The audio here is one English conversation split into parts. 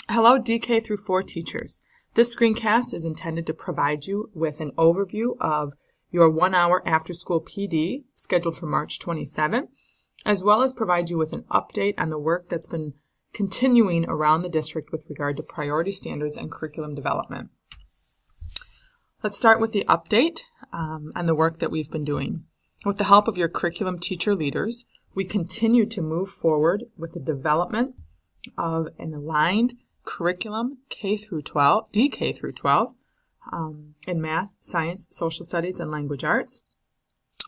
Hello, DK through 4 teachers. This screencast is intended to provide you with an overview of your 1-hour after-school PD scheduled for March 27, as well as provide you with an update on the work that's been continuing around the district with regard to priority standards and curriculum development. Let's start with the update on the work that we've been doing. With the help of your curriculum teacher leaders, we continue to move forward with the development of an aligned curriculum K through 12, DK through 12, in math, science, social studies, and language arts.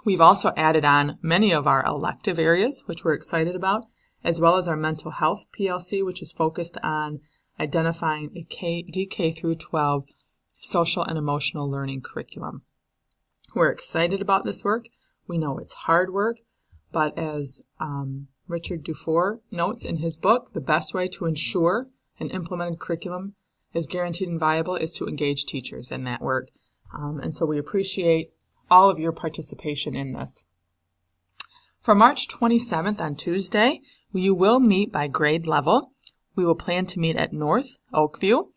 We've also added on many of our elective areas, which we're excited about, as well as our mental health PLC, which is focused on identifying a DK through 12 social and emotional learning curriculum. We're excited about this work. We know it's hard work, but as Richard Dufour notes in his book, the best way to ensure an implemented curriculum is guaranteed and viable is to engage teachers in that work. And so we appreciate all of your participation in this. For March 27th on Tuesday, you will meet by grade level. We will plan to meet at North Oakview,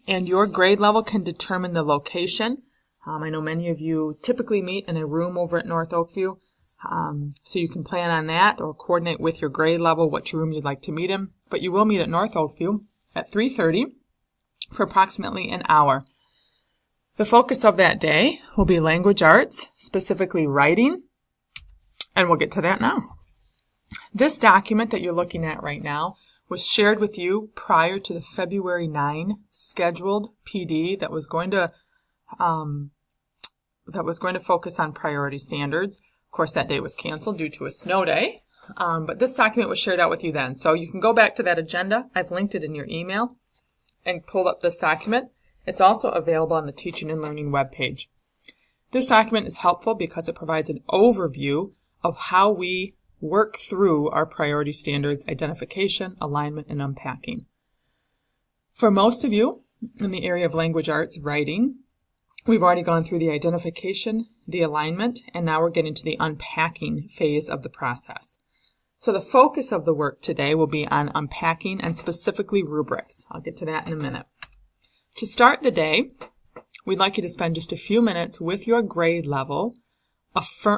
and your grade level can determine the location. I know many of you typically meet in a room over at North Oakview, so you can plan on that or coordinate with your grade level which room you'd like to meet in. But you will meet at North Oakview at 3:30 for approximately an hour. The focus of that day will be language arts, specifically writing, and we'll get to that now. This document that you're looking at right now was shared with you prior to the February 9 scheduled PD that was going to focus on priority standards. Of course, that day was canceled due to a snow day, but this document was shared out with you then. So you can go back to that agenda. I've linked it in your email and pulled up this document. It's also available on the Teaching and Learning webpage. This document is helpful because it provides an overview of how we work through our priority standards identification, alignment, and unpacking. For most of you in the area of language arts writing, we've already gone through the identification, the alignment, and now we're getting to the unpacking phase of the process. So the focus of the work today will be on unpacking and specifically rubrics. I'll get to that in a minute. To start the day, we'd like you to spend just a few minutes with your grade level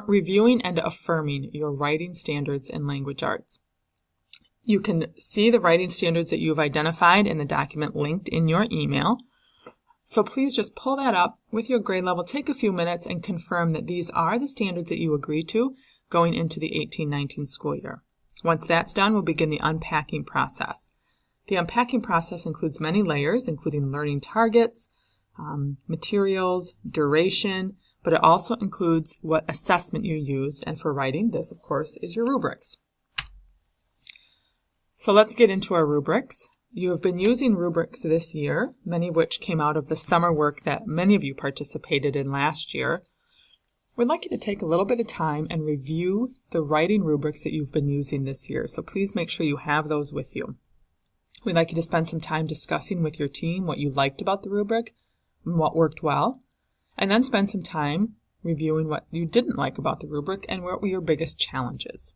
reviewing and affirming your writing standards in language arts. You can see the writing standards that you've identified in the document linked in your email. So please just pull that up with your grade level, take a few minutes, and confirm that these are the standards that you agree to going into the 18-19 school year. Once that's done, we'll begin the unpacking process. The unpacking process includes many layers, including learning targets, materials, duration, but it also includes what assessment you use. And for writing, this, of course, is your rubrics. So let's get into our rubrics. You have been using rubrics this year, many of which came out of the summer work that many of you participated in last year. We'd like you to take a little bit of time and review the writing rubrics that you've been using this year. So please make sure you have those with you. We'd like you to spend some time discussing with your team what you liked about the rubric and what worked well, and then spend some time reviewing what you didn't like about the rubric and what were your biggest challenges.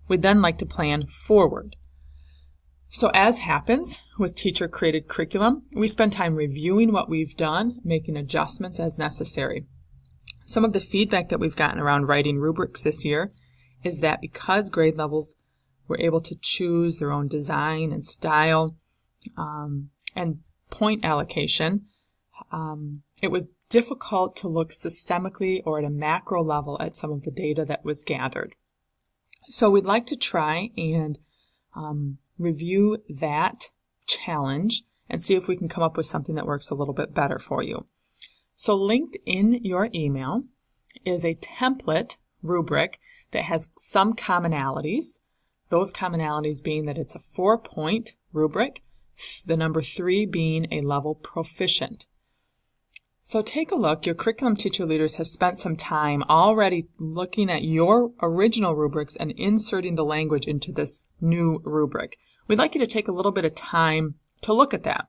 We'd then like to plan forward. So as happens with teacher-created curriculum, we spend time reviewing what we've done, making adjustments as necessary. Some of the feedback that we've gotten around writing rubrics this year is that because grade levels were able to choose their own design and style and point allocation, it was difficult to look systemically or at a macro level at some of the data that was gathered. So we'd like to try and review that challenge and see if we can come up with something that works a little bit better for you. So linked in your email is a template rubric that has some commonalities. Those commonalities being that it's a 4-point rubric, the number 3 being a level proficient. So take a look. Your curriculum teacher leaders have spent some time already looking at your original rubrics and inserting the language into this new rubric. We'd like you to take a little bit of time to look at that.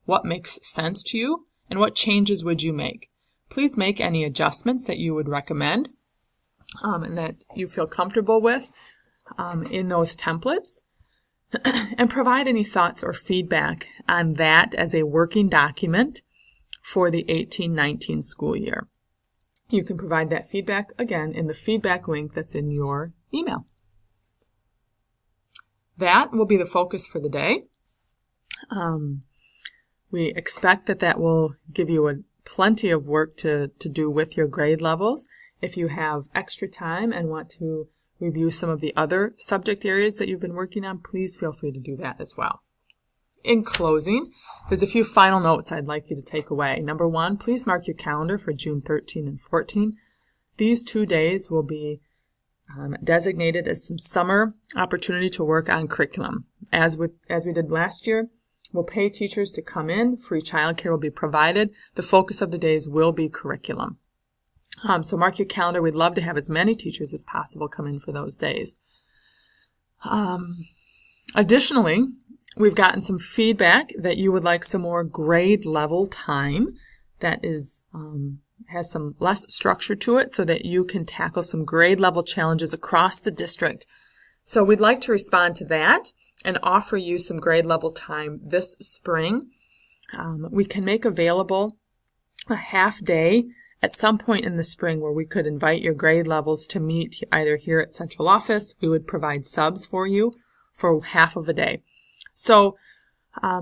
What makes sense to you and what changes would you make? Please make any adjustments that you would recommend and that you feel comfortable with in those templates. and provide any thoughts or feedback on that as a working document for the 18-19 school year. You can provide that feedback, again, in the feedback link that's in your email. That will be the focus for the day. We expect that will give you plenty of work to do with your grade levels. If you have extra time and want to review some of the other subject areas that you've been working on, please feel free to do that as well. In closing, there's a few final notes I'd like you to take away. Number one, please mark your calendar for June 13 and 14. These 2 days will be designated as some summer opportunity to work on curriculum. As we did last year, we'll pay teachers to come in. Free childcare will be provided. The focus of the days will be curriculum. So mark your calendar. We'd love to have as many teachers as possible come in for those days. Additionally, we've gotten some feedback that you would like some more grade level time that is has some less structure to it so that you can tackle some grade level challenges across the district. So we'd like to respond to that and offer you some grade level time this spring. We can make available a half day at some point in the spring where we could invite your grade levels to meet either here at central office. We would provide subs for you for half of a day. So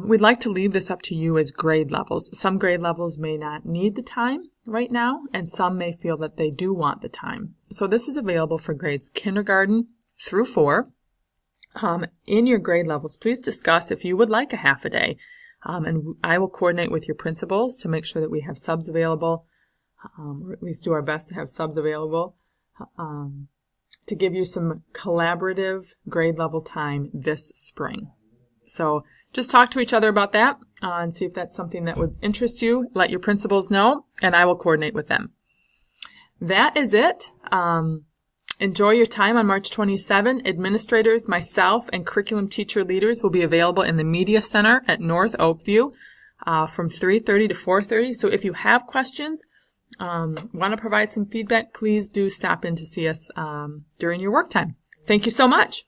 we'd like to leave this up to you as grade levels. Some grade levels may not need the time right now, and some may feel that they do want the time. So this is available for grades kindergarten through 4. In your grade levels, please discuss if you would like a half a day. And I will coordinate with your principals to make sure that we have subs available, or at least do our best to have subs available, to give you some collaborative grade level time this spring. So just talk to each other about that and see if that's something that would interest you. Let your principals know, and I will coordinate with them. That is it. Enjoy your time on March 27. Administrators, myself, and curriculum teacher leaders will be available in the Media Center at North Oakview from 3:30 to 4:30. So if you have questions, want to provide some feedback, please do stop in to see us during your work time. Thank you so much.